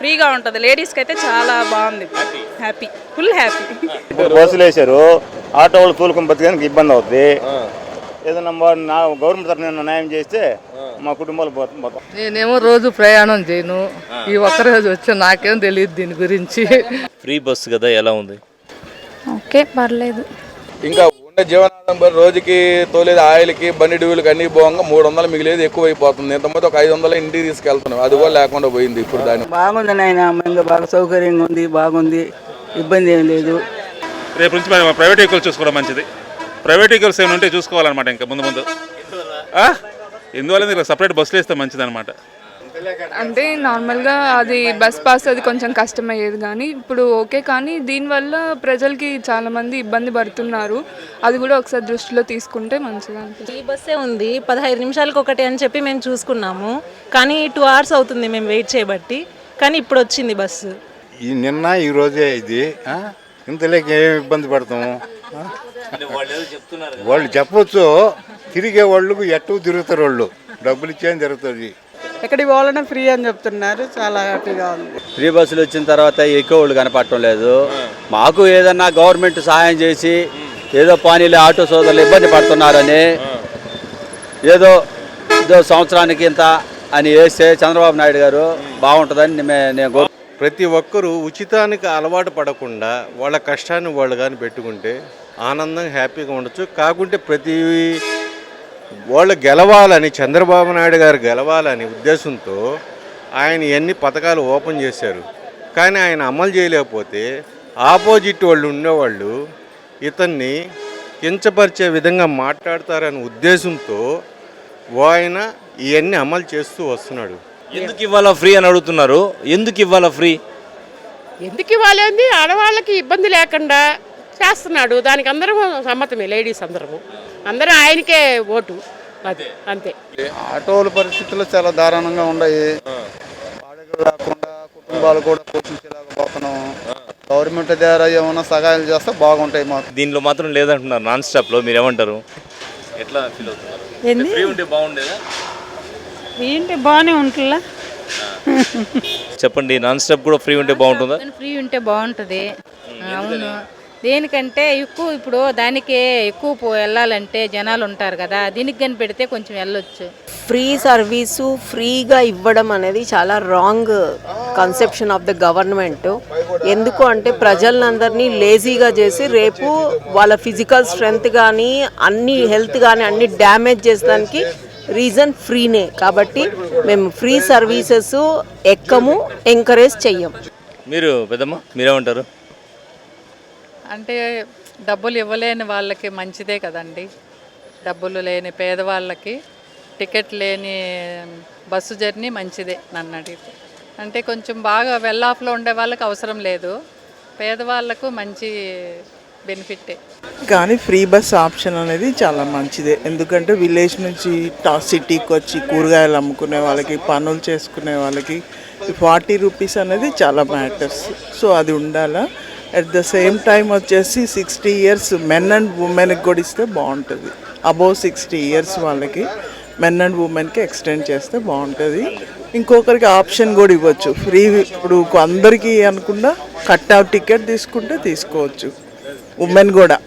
ఫ్రీగా ఉంటుంది. లేడీస్కి అయితే చాలా బాగుంది, హ్యాపీ, ఫుల్ హ్యాపీ. ఇప్పుడు బస్సులు వేసారు, ఆటో వాళ్ళు తోలుకొని బతికేందుకు ఇబ్బంది అవుతుంది. ఏదన్నా నా గవర్నమెంట్ తరఫున న్యాయం చేస్తే మా కుటుంబాలు పోతాం. నేనేమో రోజు ప్రయాణం చేయను, ఈ ఒక్కరోజు వచ్చా, నాకేం తెలియదు దీని గురించి. ఫ్రీ బస్సు కదా, ఎలా ఉంది? ఓకే, పర్లేదు. ఇంకా ఉండే జీవనాధారం రోజుకి తోలేదు ఆయిల్కి బండి డ్యూలకి అన్ని పోగా 300 మిగిలేదు, ఎక్కువ అయిపోతుంది. ఇంతమంది ఒక 500 ఇంటికి తీసుకెళ్తున్నాం, అది కూడా లేకుండా పోయింది. ఇప్పుడు దాన్ని బాగుంది నాయన, ఇంకా బాగా సౌకర్యంగా ఉంది, బాగుంది, ఇబ్బంది ఏం లేదు. రేపు నుంచి ప్రైవేట్ వెహికల్స్ చూసుకోవడం మంచిది. ప్రైవేట్ వెహికల్స్ ఏమైనా ఉంటే చూసుకోవాలన్నమాట. ఇంకా ముందు ఎందువల్ల సపరేట్ బస్సులు వేస్తే మంచిది అనమాట. అంటే నార్మల్గా అది బస్ పాస్ అది కొంచెం కష్టమయ్యేది, కానీ ఇప్పుడు ఓకే. కానీ దీనివల్ల ప్రజలకి చాలామంది ఇబ్బంది పడుతున్నారు, అది కూడా ఒకసారి దృష్టిలో తీసుకుంటే మంచిగా అనిపిస్తుంది. ఈ బస్సే ఉంది, 15 నిమిషాలకు ఒకటి అని చెప్పి మేము చూసుకున్నాము, కానీ 2 hours అవుతుంది మేము వెయిట్ చేయబట్టి. కానీ ఇప్పుడు వచ్చింది బస్సు. నిన్న ఈ రోజే ఇది ఇంతలోకి ఏం ఇబ్బంది పడతాము. వాళ్ళు చెప్పొచ్చు, తిరిగే వాళ్ళకు ఎట్టూ తిరుగుతారు, వాళ్ళు డబ్బులు ఇచ్చేది తిరుగుతుంది. ఎక్కడికి పోవాలన్నా ఫ్రీ అని చెప్తున్నారు, చాలా హ్యాపీగా ఉంది. ఫ్రీ బస్సులు వచ్చిన తర్వాత ఎక్కువ వాళ్ళు కనపడటం లేదు. మాకు ఏదన్నా గవర్నమెంట్ సహాయం చేసి ఏదో పానీలు ఆటో సోదరులు ఇబ్బంది పడుతున్నారని ఏదో సంవత్సరానికి ఇంత అని వేస్తే చంద్రబాబు నాయుడు గారు బాగుంటుందని నేను ప్రతి ఒక్కరూ ఉచితానికి అలవాటు పడకుండా వాళ్ళ కష్టాన్ని వాళ్ళు కానీ పెట్టుకుంటే ఆనందంగా హ్యాపీగా ఉండొచ్చు. కాకుంటే ప్రతి వాళ్ళు గెలవాలని, చంద్రబాబు నాయుడు గారు గెలవాలని ఉద్దేశంతో ఆయన ఎన్ని పథకాలు ఓపెన్ చేశారు, కానీ ఆయన అమలు చేయలేకపోతే ఆపోజిట్ వాళ్ళు ఉండేవాళ్ళు ఇతన్ని కించపరిచే విధంగా మాట్లాడతారనే ఉద్దేశంతో ఆయన ఇవన్నీ అమలు చేస్తూ వస్తున్నాడు. ఎందుకు ఇవ్వాలా ఫ్రీ అని అడుగుతున్నారు. ఎందుకు ఇవ్వాలా ఫ్రీ? ఎందుకు ఇవ్వాలి? ఆడవాళ్ళకి ఇబ్బంది లేకుండా చేస్తున్నాడు, దానికి అందరూ సమ్మతమే. లేడీస్ అందరూ ఆయనకే ఓటు, అది అంతే. ఆటోల పరిస్థితులు చాలా దారుణంగా ఉన్నాయి. బాడీలు లేకుండా కుటుంబాలు కూడా పోషించలేకపోతున్నాం. గవర్నమెంట్ ద్వారా ఏమైనా సహాయాలు చేస్తే బాగుంటాయి. మాకు దీనిలో మాత్రం లేదంటున్నారు. నాన్ స్టాప్లో మీరు ఏమంటారు? ఎట్లా ఫీల్ అవుతున్నారు? ఫ్రీ ఉంటే బాగుండేదా? ఫ్రీ ఉంటే బాగానే ఉంటుందా? చెప్పండి, నాన్ స్టాప్ కూడా ఫ్రీ ఉంటే బాగుంటుందా? ఫ్రీ ఉంటే బాగుంటుంది. అవును, దేనికంటే ఎక్కువ ఇప్పుడు దానికే ఎక్కువ వెళ్ళాలంటే జనాలు ఉంటారు కదా, దీనికి కానీ పెడితే కొంచెం వెళ్ళొచ్చు. ఫ్రీ సర్వీసు ఫ్రీగా ఇవ్వడం అనేది చాలా wrong conception of the government. ఎందుకు అంటే ప్రజలందరినీ లేజీగా చేసి రేపు వాళ్ళ ఫిజికల్ స్ట్రెంగ్త్ కానీ అన్ని హెల్త్ కానీ అన్ని డ్యామేజ్ చేసడానికి రీజన్ ఫ్రీనే. కాబట్టి మేము ఫ్రీ సర్వీసెస్ ఎక్కము, ఎంకరేజ్ చెయ్యం. మీరు పెద్దమ్మ మీరేమంటారు? అంటే డబ్బులు ఇవ్వలేని వాళ్ళకి మంచిదే కదండి. డబ్బులు లేని పేదవాళ్ళకి టికెట్ లేని బస్సు జర్నీ మంచిదే నన్ను అడిగితే. అంటే కొంచెం బాగా వెల్ ఆఫ్లో ఉండే వాళ్ళకి అవసరం లేదు, పేదవాళ్ళకు మంచి బెనిఫిట్టే. కానీ ఫ్రీ బస్ ఆప్షన్ అనేది చాలా మంచిదే. ఎందుకంటే విలేజ్ నుంచి సిటీకి వచ్చి కూరగాయలు అమ్ముకునే వాళ్ళకి, పనులు చేసుకునే వాళ్ళకి 40 రూపీస్ అనేది చాలా మ్యాటర్స్. సో అది ఉండాలా. అట్ ద సేమ్ టైం వచ్చేసి 60 years మెన్ అండ్ ఉమెన్కి కూడా ఇస్తే బాగుంటుంది. అబోవ్ 60 years వాళ్ళకి మెన్ అండ్ ఉమెన్కి ఎక్స్టెండ్ చేస్తే బాగుంటుంది. ఇంకొకరికి ఆప్షన్ కూడా ఇవ్వచ్చు ఫ్రీ. ఇప్పుడు అందరికీ అనుకుండా కట్ అవుట్ టికెట్ తీసుకుంటే తీసుకోవచ్చు, ఉమెన్ కూడా.